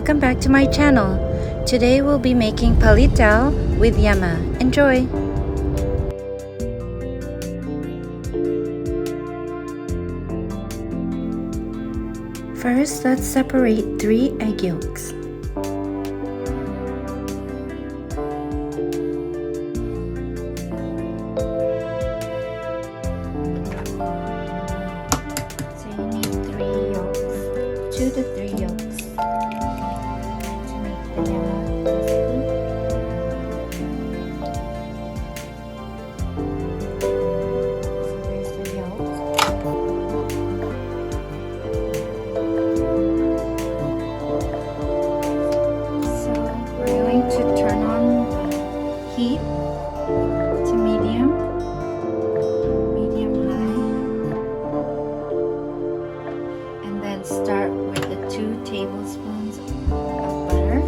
welcome back to my channel. Today we'll be making palitaw with Yema. Enjoy! First, let's separate 3 egg yolks. So you need 3 yolks, 2 to 3 yolks to make the Yema recipe. So here's the yolks. To turn on heat to medium high, and then start with the 2 tablespoons of butter.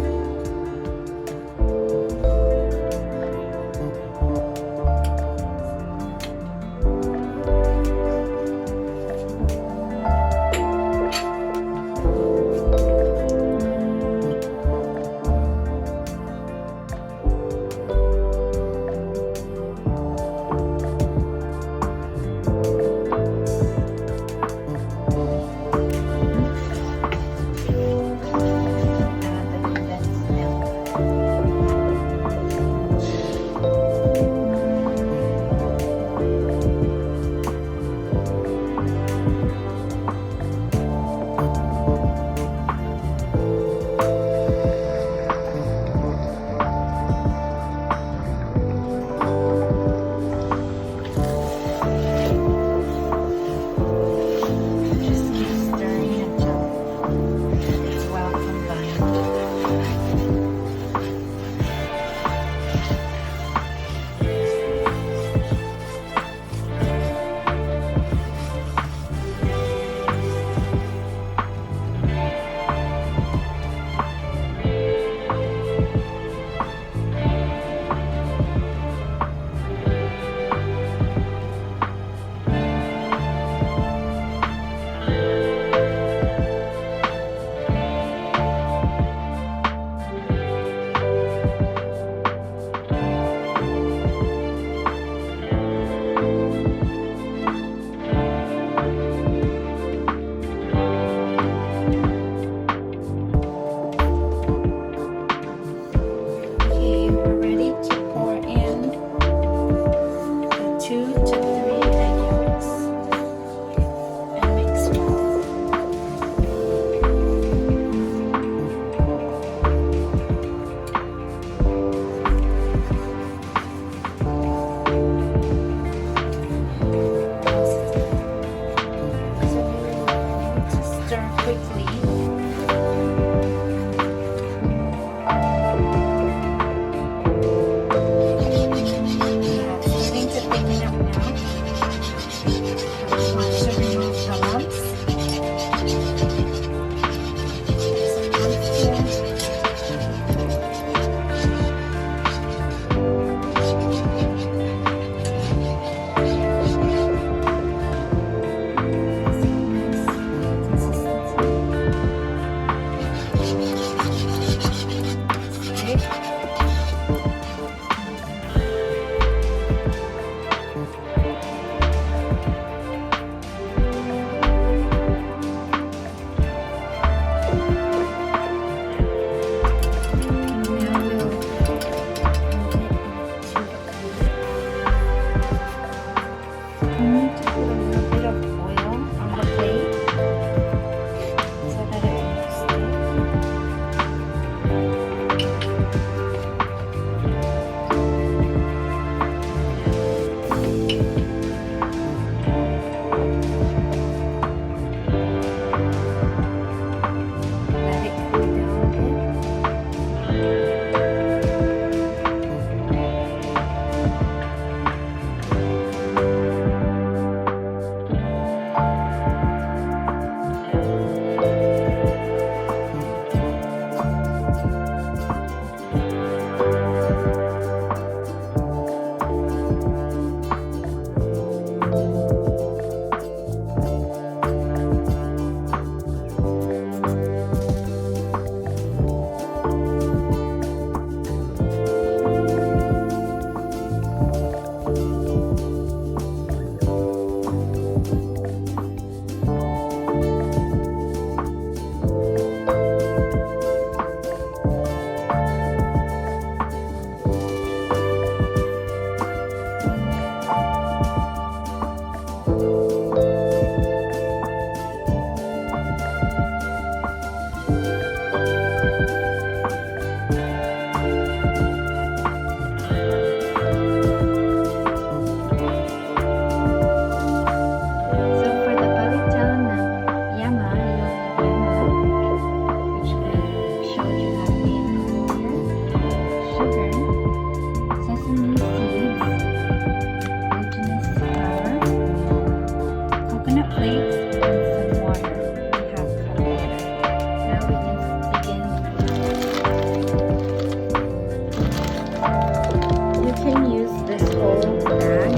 can use this whole bag.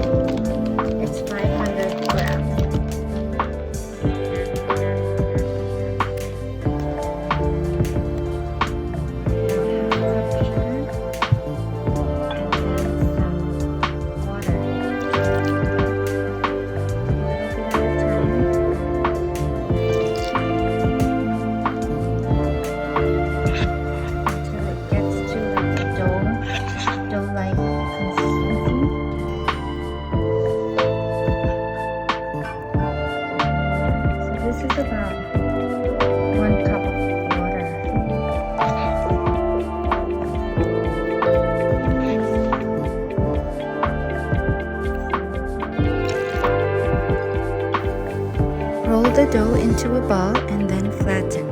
It's 500 grams. This is about 1 cup of water. Roll the dough into a ball and then flatten.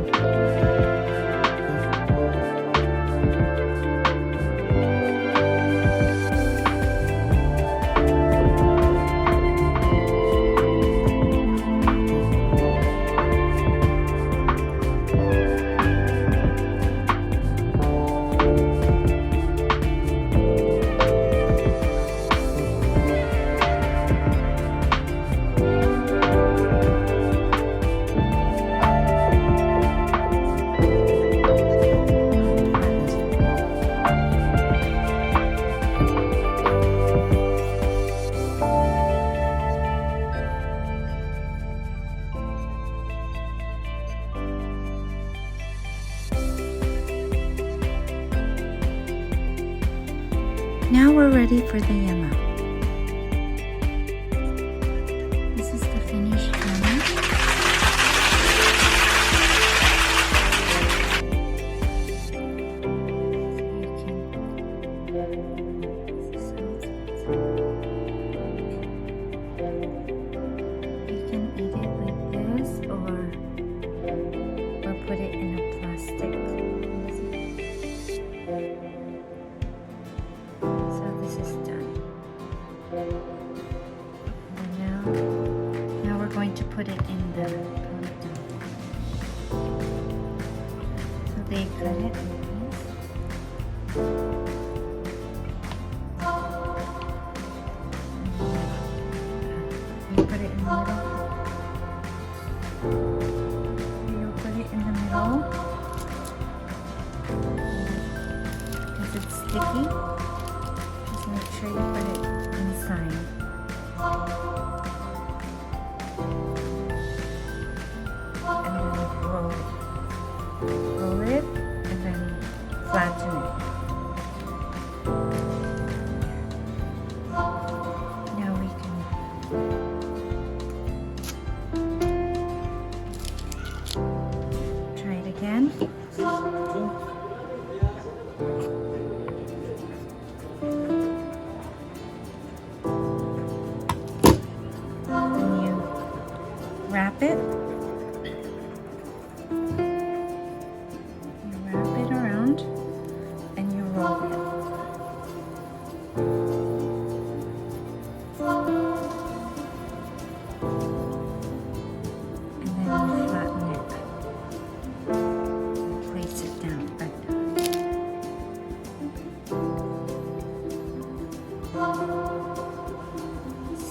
Now we're ready for the yema. This is the finished yema. You can eat it like this or put it in a plastic. Now we're going to put it in the palitaw. So they cut it like this. You put it in the middle. You put it in the middle because it's sticky. Just make sure you put it inside. Roll it and then flatten it. Now we can try it again. Then you wrap it. And you roll it. And then you flatten it. And place it down like that.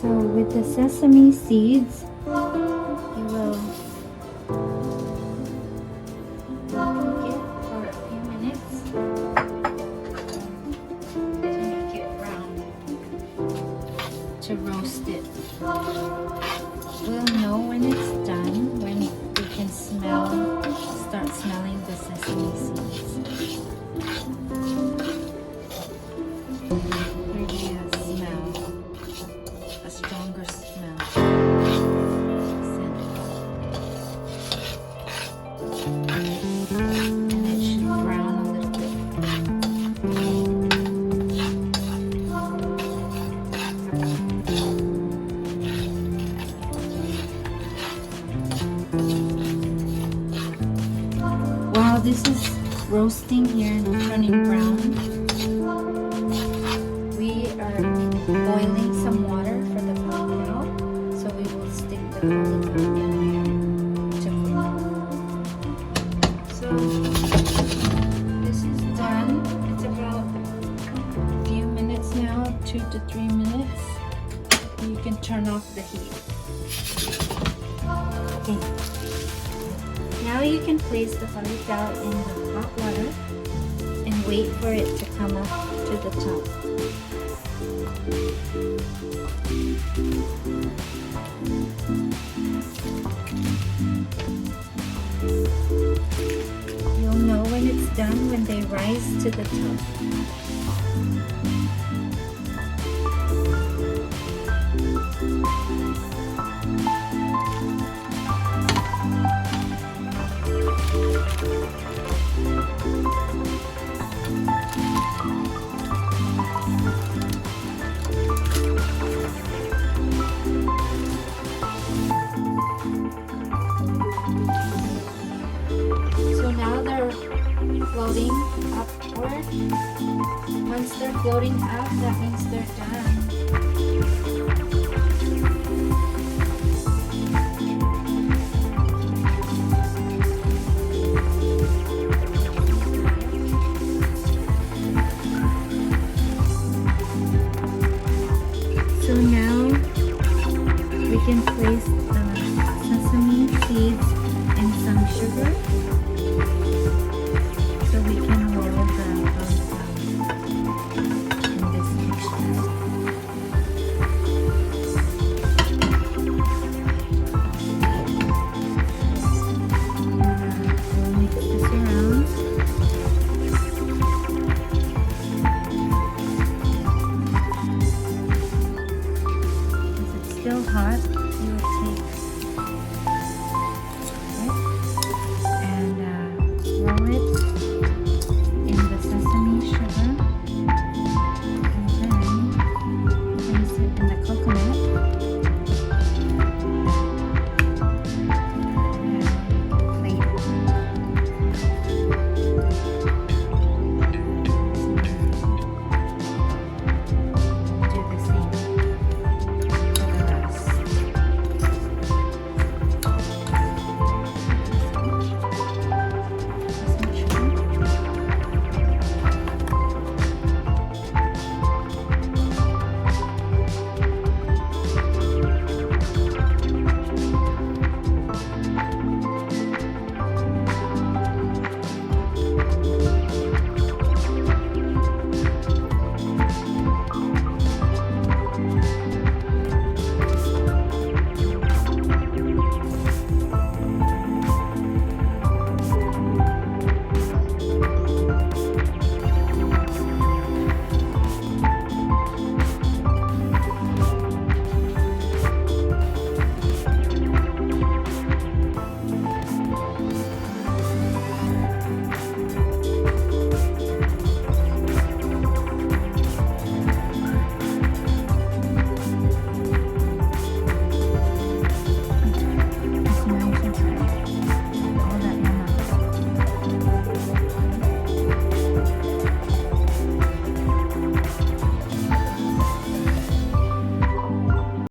So with the sesame seeds, you will cook it for a few minutes to make it brown, to roast it. We'll know when it's done when we can start smelling the sesame seeds. Really a smell, a stronger smell. And it should brown a little bit. While this is roasting here and turning brown, we are boiling some water for the palitaw, so we will stick the palitaw in there to cook. So this is done. It's about a few minutes now 2 to 3 minutes. You can turn off the heat. Okay. Now you can place the palitaw in the hot water and wait for it to come up to the top. You'll know when it's done when they rise to the top. So now they're floating upward. Once they're floating up, that means they're done. So now we can place sesame seeds and some sugar so we can roll the in this mixture. We'll mix this around. It's still hot.